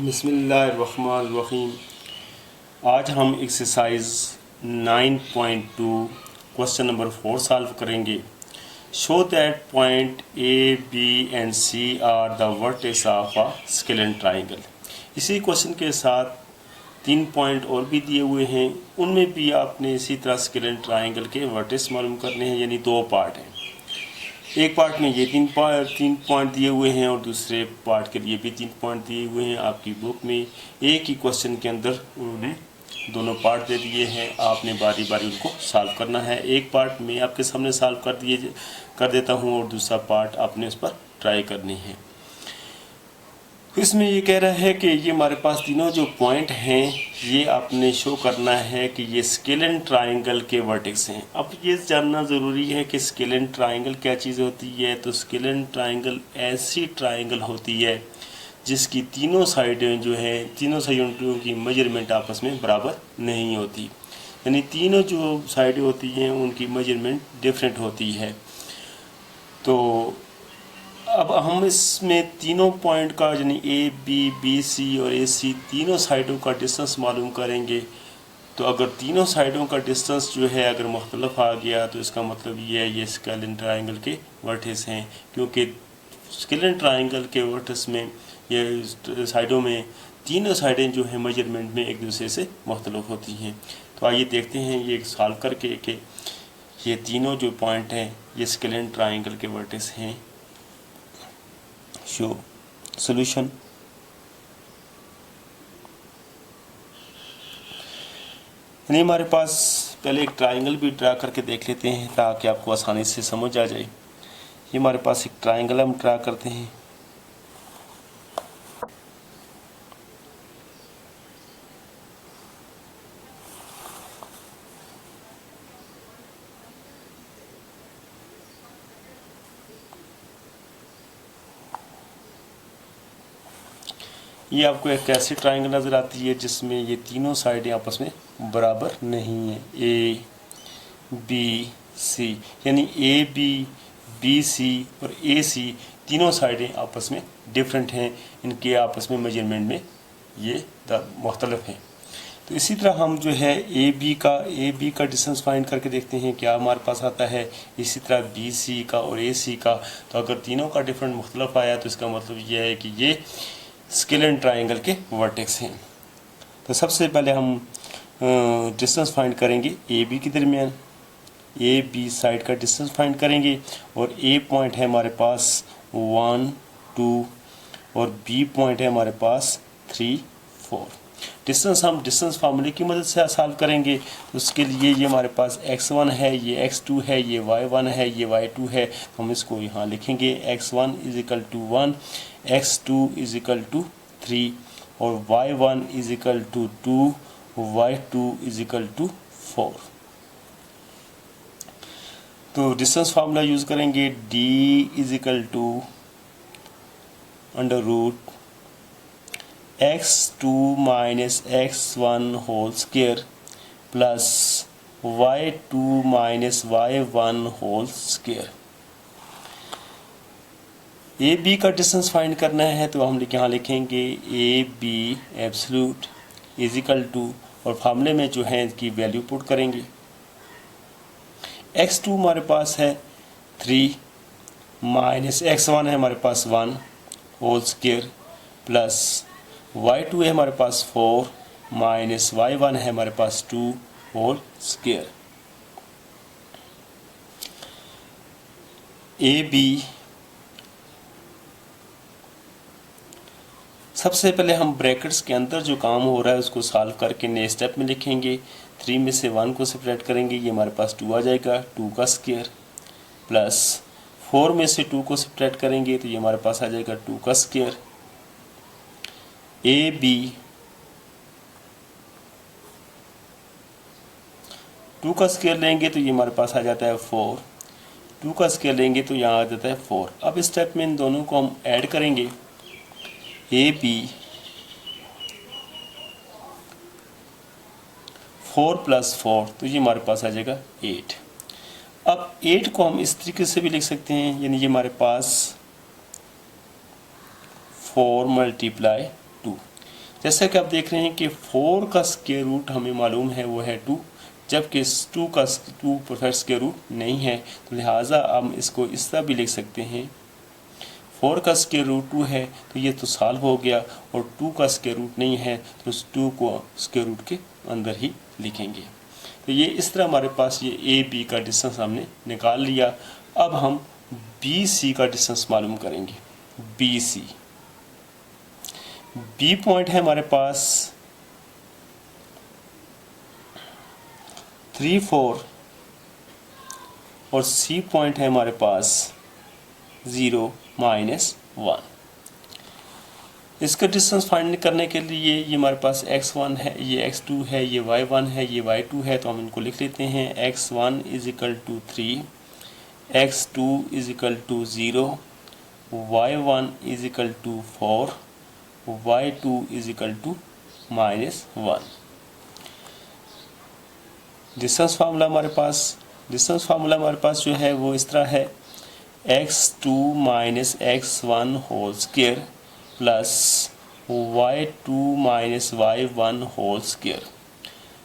बिस्मिल्लाहिर्रहमानिर्रहीम। आज हम एक्सरसाइज 9.2 क्वेश्चन नंबर 4 सॉल्व करेंगे। Show that point A B and C are the vertex of a scalene triangle. इसी question के साथ 3 पॉइंट और भी दिए हुए हैं, उनमें भी आपने इसी तरह स्केलेन ट्राइंगल के वर्टेक्स मालूम करने हैं, यानी 2 पार्ट हैं। एक पार्ट में ये 3 पॉइंट दिए हुए हैं और दूसरे पार्ट के लिए भी 3 पॉइंट दिए हुए हैं। आपकी बुक में एक ही क्वेश्चन के अंदर उन्होंने दोनों पार्ट दे दिए हैं, आपने बारी बारी उनको सॉल्व करना है। एक पार्ट मैं आपके सामने सॉल्व कर देता हूँ और दूसरा पार्ट आपने उस पर ट्राई करनी है। इसमें ये कह रहा है कि ये हमारे पास तीनों जो पॉइंट हैं, ये आपने शो करना है कि ये स्केलेन ट्राइंगल के वर्टेक्स हैं। अब ये जानना ज़रूरी है कि स्केलेन ट्राइंगल क्या चीज़ होती है। तो स्केलेन ट्राइंगल ऐसी ट्राइंगल होती है जिसकी तीनों साइडें जो हैं, तीनों साइडों की मेजरमेंट आपस में बराबर नहीं होती, यानी तीनों जो साइडें होती हैं उनकी मेजरमेंट डिफरेंट होती है। तो अब हम इसमें तीनों पॉइंट का यानी ए बी सी और ए सी तीनों साइडों का डिस्टेंस मालूम करेंगे। तो अगर तीनों साइडों का डिस्टेंस जो है अगर मुख्तलिफ आ गया तो इसका मतलब ये है ये स्केलेन ट्राइंगल के वर्टेक्स हैं, क्योंकि स्केलेन ट्राइंगल के वर्टेक्स में ये साइडों में तीनों साइडें जो है मेजरमेंट में एक दूसरे से मुख्तलिफ होती हैं। तो आइए देखते हैं ये सॉल्व करके कि ये तीनों जो पॉइंट हैं ये स्केलेन ट्राइंगल के वर्टेक्स हैं। Show solution. यानी हमारे पास पहले एक ट्राइंगल भी ड्रा करके देख लेते हैं ताकि आपको आसानी से समझ आ जाए। ये हमारे पास एक ट्राइंगल हम ड्रा करते हैं। ये आपको एक ऐसी ट्राइंगल नज़र आती है जिसमें ये तीनों साइडें आपस में बराबर नहीं है। ए बी सी, यानी ए बी सी और ए सी तीनों साइडें आपस में डिफरेंट हैं, इनके आपस में मेजरमेंट में ये मुख्तलिफ हैं। तो इसी तरह हम जो है ए बी का डिस्टेंस फाइंड करके देखते हैं क्या हमारे पास आता है। इसी तरह बी सी का और ए सी का, तो अगर तीनों का डिफरेंट मुख्तलिफ आया तो इसका मतलब ये है कि ये स्केलेन ट्राइंगल के वर्टेक्स हैं। तो सबसे पहले हम डिस्टेंस फाइंड करेंगे ए बी के दरमियान। ए बी साइड का डिस्टेंस फाइंड करेंगे और ए पॉइंट है हमारे पास 1 2 और बी पॉइंट है हमारे पास 3 4। डिस्टेंस हम डिस्टेंस फार्मूले की मदद से सॉल्व करेंगे। तो उसके लिए ये हमारे पास x1 है, ये x2 है, ये y1 है, ये y2 है। हम इसको यहाँ लिखेंगे x1 = 1, x2 = 3 और y1 = 2, y2 = 4। तो डिस्टेंस फार्मूला यूज़ करेंगे d = x2 minus x1 whole square plus y2 minus y1 whole square। A B का डिस्टेंस फाइंड करना है तो हम यहाँ लिखेंगे ए बी एब्सोल्यूट = और फार्मूले में जो है इसकी वैल्यू पुट करेंगे। x2 हमारे पास है 3 माइनस x1 है हमारे पास 1 होल स्क्वायर प्लस y2 है हमारे पास 4 माइनस y1 है हमारे पास 2 होल स्क्वायर। ए बी सबसे पहले हम ब्रैकेट्स के अंदर जो काम हो रहा है उसको सॉल्व करके नए स्टेप में लिखेंगे। 3 में से 1 को सेपरेट करेंगे, ये हमारे पास 2 आ जाएगा, 2 का स्क्वायर प्लस 4 में से 2 को सेपरेट करेंगे तो ये हमारे पास आ जाएगा 2 का स्क्वायर। ए बी 2 का स्क्वायर लेंगे तो ये हमारे पास आ जाता है 4, 2 का स्क्वायर लेंगे तो यहाँ आ जाता है 4। अब इस स्टेप में इन दोनों को हम ऐड करेंगे। ए बी 4 + 4 तो ये हमारे पास आ जाएगा 8। अब 8 को हम इस तरीके से भी लिख सकते हैं, यानी ये हमारे पास 4 × 2। जैसा कि आप देख रहे हैं कि 4 का स्क्वायर रूट हमें मालूम है वो है 2, जबकि 2 का 2 परफेक्ट स्क्वायर रूट नहीं है, तो लिहाजा हम इसको इस तरह भी लिख सकते हैं 4 का स्क्वायर रूट 2 है तो ये तो सॉल्व हो गया, और 2 का स्क्वायर रूट नहीं है तो उस 2 को स्क्वायर रूट के अंदर ही लिखेंगे। तो ये इस तरह हमारे पास ये ए बी का डिस्टेंस हमने निकाल लिया। अब हम बी सी का डिस्टेंस मालूम करेंगे। बी सी, बी पॉइंट है हमारे पास 3 4 और सी पॉइंट है हमारे पास 0 -1। इसका डिस्टेंस फाइंड करने के लिए ये हमारे पास x1 है, ये x2 है, ये y1 है, ये y2 है, तो हम इनको लिख लेते हैं। x1 = 3, x2 = 0, y1 = 4, y2 = -1। Distance formula हमारे पास जो है वो इस तरह है, x2 - x1 whole square plus y2 - y1 whole square.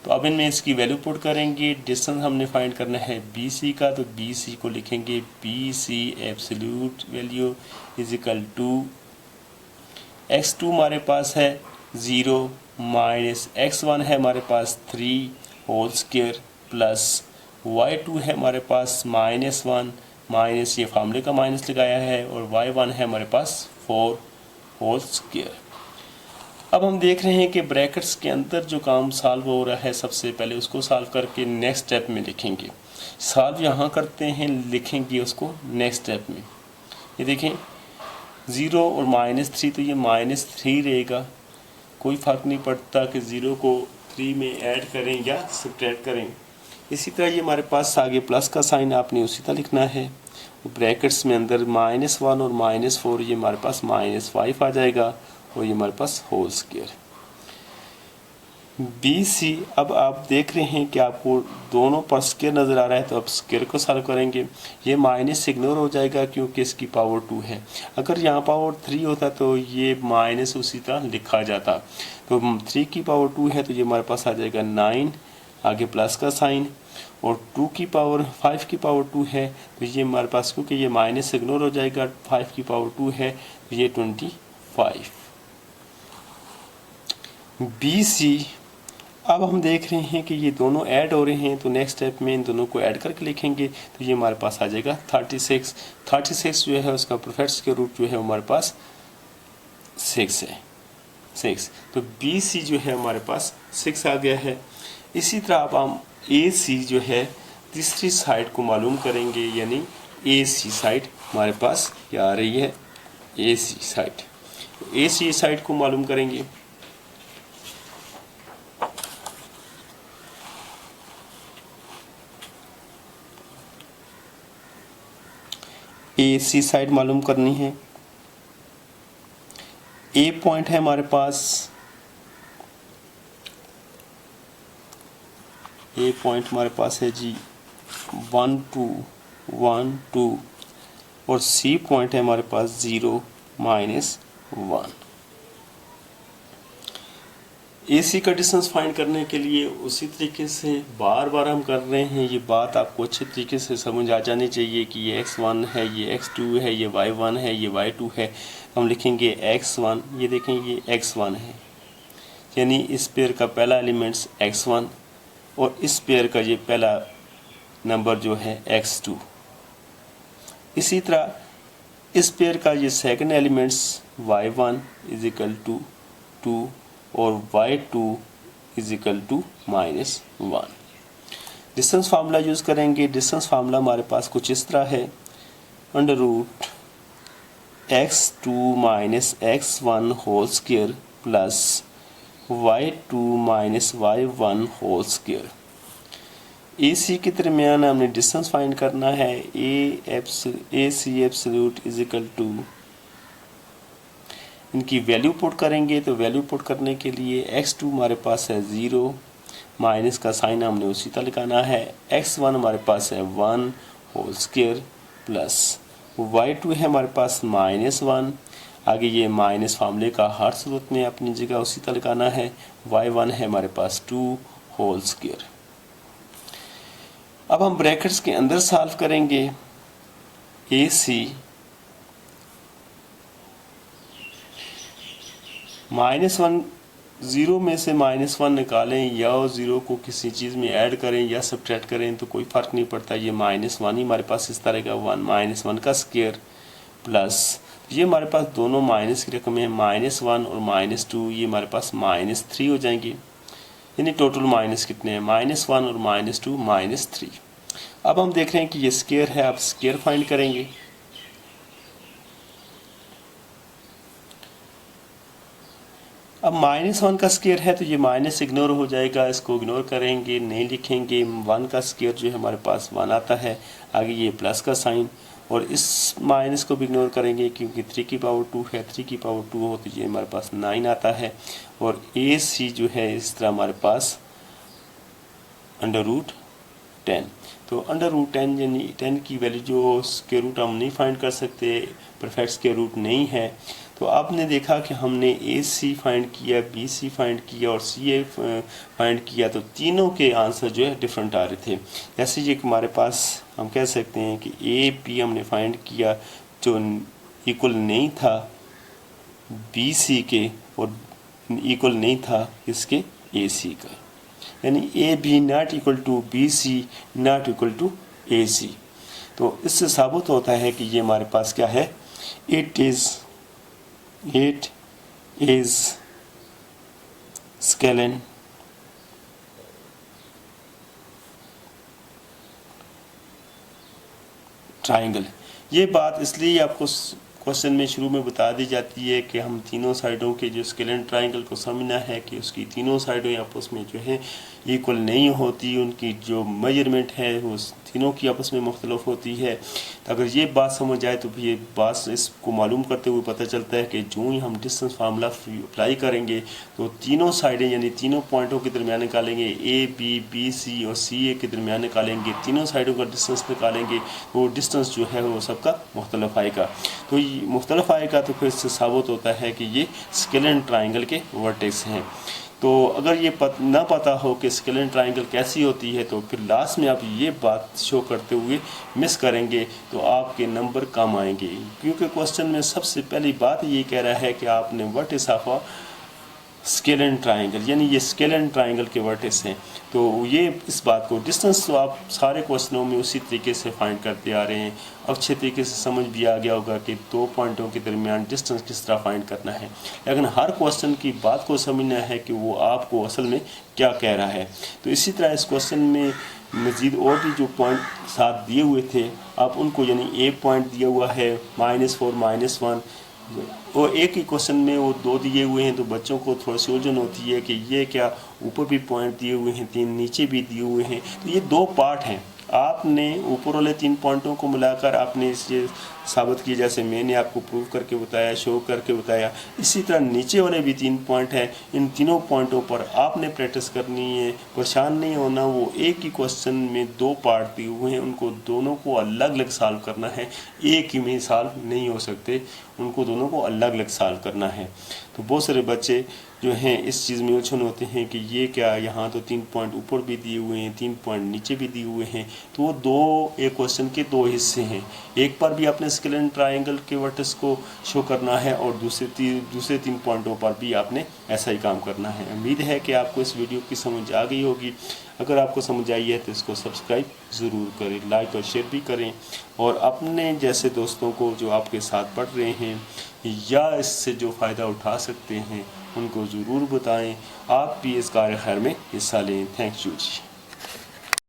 तो अब इनमें इसकी वैल्यू पुट करेंगे। डिस्टेंस हमने फाइंड करना है BC का, तो BC को लिखेंगे BC एब्सोल्यूट वैल्यू = x2 हमारे पास है 0 -x1 है हमारे पास 3 होल स्क्वायर प्लस y2 है हमारे पास -1, माइनस ये फार्मूले का माइनस लगाया है, और y1 है हमारे पास 4 होल स्क्वायर। अब हम देख रहे हैं कि ब्रैकेट्स के अंदर जो काम सॉल्व हो रहा है, सबसे पहले उसको सॉल्व करके नेक्स्ट स्टेप में लिखेंगे। सॉल्व यहाँ करते हैं, लिखेंगे उसको नेक्स्ट स्टेप में। ये देखें 0 और -3, तो ये -3 रहेगा। कोई फ़र्क नहीं पड़ता कि 0 को 3 में ऐड करें या सब्ट्रैक्ट करें। इसी तरह ये हमारे पास आगे प्लस का साइन आपने उसी तरह लिखना है। ब्रैकेट्स में अंदर -1 और -4, ये हमारे पास -5 आ जाएगा, और ये हमारे पास होल स्क्वायर। BC, अब आप देख रहे हैं कि आपको दोनों पर स्क्वायर नज़र आ रहा है, तो अब स्क्वायर को सॉल्व करेंगे। ये माइनस इग्नोर हो जाएगा क्योंकि इसकी पावर 2 है। अगर यहाँ पावर 3 होता तो ये माइनस उसी तरह लिखा जाता। तो 3 की पावर 2 है तो ये हमारे पास आ जाएगा 9, आगे प्लस का साइन, और 5 की पावर 2 है तो ये हमारे पास, क्योंकि ये माइनस इग्नोर हो जाएगा, 5 की पावर 2 है तो ये 25। BC, अब हम देख रहे हैं कि ये दोनों ऐड हो रहे हैं, तो नेक्स्ट स्टेप में इन दोनों को ऐड करके लिखेंगे, तो ये हमारे पास आ जाएगा 36 जो है उसका परफेक्ट स्क्वायर रूट जो है हमारे पास 6 है, 6। तो BC जो है हमारे पास 6 आ गया है। इसी तरह अब हम AC जो है तीसरी साइड को मालूम करेंगे, यानी AC साइड हमारे पास क्या आ रही है, AC साइड। AC साइड को मालूम करेंगे। AC साइड मालूम करनी है। A पॉइंट है हमारे पास, A पॉइंट हमारे पास है जी 1 2 1 2, और C पॉइंट है हमारे पास 0 -1। AC का डिस्टेंस फाइंड करने के लिए उसी तरीके से बार बार हम कर रहे हैं। ये बात आपको अच्छे तरीके से समझ आ जानी चाहिए कि ये x1 है, ये x2 है, ये y1 है, ये y2 है। हम लिखेंगे x1, ये देखें ये x1 है, यानी इस पेयर का पहला एलिमेंट्स x1, और इस पेयर का ये पहला नंबर जो है x2। इसी तरह इस पेयर का ये सेकंड एलिमेंट्स y1 = 2 और y2 = -1। डिस्टेंस फार्मूला यूज़ करेंगे। डिस्टेंस फार्मूला हमारे पास कुछ इस तरह है, √x2 - x1 whole square plus y2 - y1 whole square. AC के दरमियान हमने डिस्टेंस फाइंड करना है। AC एब्सोल्यूट = इनकी वैल्यू पुट करेंगे, तो वैल्यू पुट करने के लिए x2 हमारे पास है 0, माइनस का साइन हमने उसी तरह लगाना है। x1 हमारे पास है 1 होल स्क्वायर प्लस y2 है हमारे पास -1, आगे ये माइनस फार्मूले का हर सूरत में अपनी जगह उसी तरह लगाना है। y1 है हमारे पास 2 होल स्क्वायर। अब हम ब्रैकेट्स के अंदर सॉल्व करेंगे। AC -1 0 में से -1 निकालें या 0 को किसी चीज़ में ऐड करें या सब्ट्रैक्ट करें तो कोई फ़र्क नहीं पड़ता। ये -1 ही हमारे पास इस तरह का 1 -1 का स्क्वायर प्लस ये हमारे पास दोनों माइनस की रकम है, -1 और -2 ये हमारे पास -3 हो जाएंगे। यानी टोटल माइनस कितने हैं, -1 और -2 -3। अब हम देख रहे हैं कि ये स्क्वायर है, आप स्क्वायर फाइंड करेंगे। अब -1 का स्क्वायर है तो ये माइनस इग्नोर हो जाएगा, इसको इग्नोर करेंगे, नहीं लिखेंगे। 1 का स्क्वायर जो है हमारे पास 1 आता है, आगे ये प्लस का साइन, और इस माइनस को भी इग्नोर करेंगे क्योंकि 3 की पावर 2 है। 3 की पावर 2 हो तो ये हमारे पास 9 आता है। और AC जो है इस तरह हमारे पास √10। तो √10 यानी 10 की वैल्यू जो स्क्वायर रूट हम नहीं फाइंड कर सकते, परफेक्ट स्क्वायर रूट नहीं है। तो आपने देखा कि हमने AC फाइंड किया, BC फाइंड किया और CA फाइंड किया, तो तीनों के आंसर जो है डिफरेंट आ रहे थे। जैसे ये हमारे पास हम कह सकते हैं कि AB हमने फाइंड किया जो इक्वल नहीं था BC के और इक्वल नहीं था इसके AC का, यानी AB not equal to BC not equal to AC। तो इससे साबित होता है कि ये हमारे पास क्या है, इट इज स्केलन ट्राइंगल। ये बात इसलिए आपको क्वेश्चन में शुरू में बता दी जाती है कि हम तीनों साइडों के जो स्केलन ट्राइंगल को समझना है कि उसकी तीनों साइडों आपस में जो है इक्वल नहीं होती, उनकी जो मेजरमेंट है वो तीनों की आपस में मुख्तलिफ होती है। तो अगर ये बात समझ आए तो भी ये बात इसको मालूम करते हुए पता चलता है कि जो ही हम डिस्टेंस फार्मूला अप्लाई करेंगे तो तीनों साइडें यानी तीनों पॉइंटों के दरमियान निकालेंगे, AB, BC और CA के दरमियान निकालेंगे, तीनों साइडों का डिस्टेंस निकालेंगे, वो डिस्टेंस जो है वो सबका मुख्तलिफ आएगा। तो ये मुख्तलिफ आएगा तो फिर इससे साबित होता है कि ये स्केलन ट्राइंगल के वर्टेक्स हैं। तो अगर ये ना पता हो कि स्केलन ट्राइंगल कैसी होती है तो फिर लास्ट में आप ये बात शो करते हुए मिस करेंगे तो आपके नंबर कम आएंगे, क्योंकि क्वेश्चन में सबसे पहली बात ये कह रहा है कि आपने vertex of a scalene triangle, यानी ये स्केलन ट्राइंगल के वर्टेक्स हैं। तो ये इस बात को डिस्टेंस तो आप सारे क्वेश्चनों में उसी तरीके से फाइंड करते आ रहे हैं। अब अच्छे तरीके से समझ भी आ गया होगा कि दो पॉइंटों के दरमियान डिस्टेंस किस तरह फाइंड करना है, लेकिन हर क्वेश्चन की बात को समझना है कि वो आपको असल में क्या कह रहा है। तो इसी तरह इस क्वेश्चन में मज़ीद और भी जो पॉइंट साथ दिए हुए थे आप उनको, यानी ए पॉइंट दिया हुआ है -4 -1, और एक ही क्वेश्चन में वो 2 दिए हुए हैं तो बच्चों को थोड़ा सी उलझन होती है कि ये क्या, ऊपर भी पॉइंट दिए हुए हैं 3, नीचे भी दिए हुए हैं। तो ये 2 पार्ट हैं, आपने ऊपर वाले 3 पॉइंटों को मिलाकर आपने इसे साबित किया, जैसे मैंने आपको प्रूव करके बताया, शो करके बताया। इसी तरह नीचे वाले भी 3 पॉइंट हैं, इन तीनों पॉइंटों पर आपने प्रैक्टिस करनी है, परेशान नहीं होना। वो एक ही क्वेश्चन में 2 पार्ट दिए हुए हैं, उनको दोनों को अलग अलग सॉल्व करना है, एक ही में सॉल्व नहीं हो सकते, उनको दोनों को अलग अलग सॉल्व करना है। तो बहुत सारे बच्चे जो हैं इस चीज़ में उलझन होते हैं कि ये क्या, यहाँ तो 3 पॉइंट ऊपर भी दिए हुए हैं, 3 पॉइंट नीचे भी दिए हुए हैं। तो वो एक क्वेश्चन के 2 हिस्से हैं, एक पर भी आपने स्केलन ट्राइंगल के वर्टेक्स को शो करना है और दूसरे 3 पॉइंटों पर भी आपने ऐसा ही काम करना है। उम्मीद है कि आपको इस वीडियो की समझ आ गई होगी। अगर आपको समझ आई है तो इसको सब्सक्राइब ज़रूर करें, लाइक और शेयर भी करें, और अपने जैसे दोस्तों को जो आपके साथ पढ़ रहे हैं या इससे जो फ़ायदा उठा सकते हैं उनको ज़रूर बताएं। आप भी इस कार्य खैर में हिस्सा लें। Thank you ji.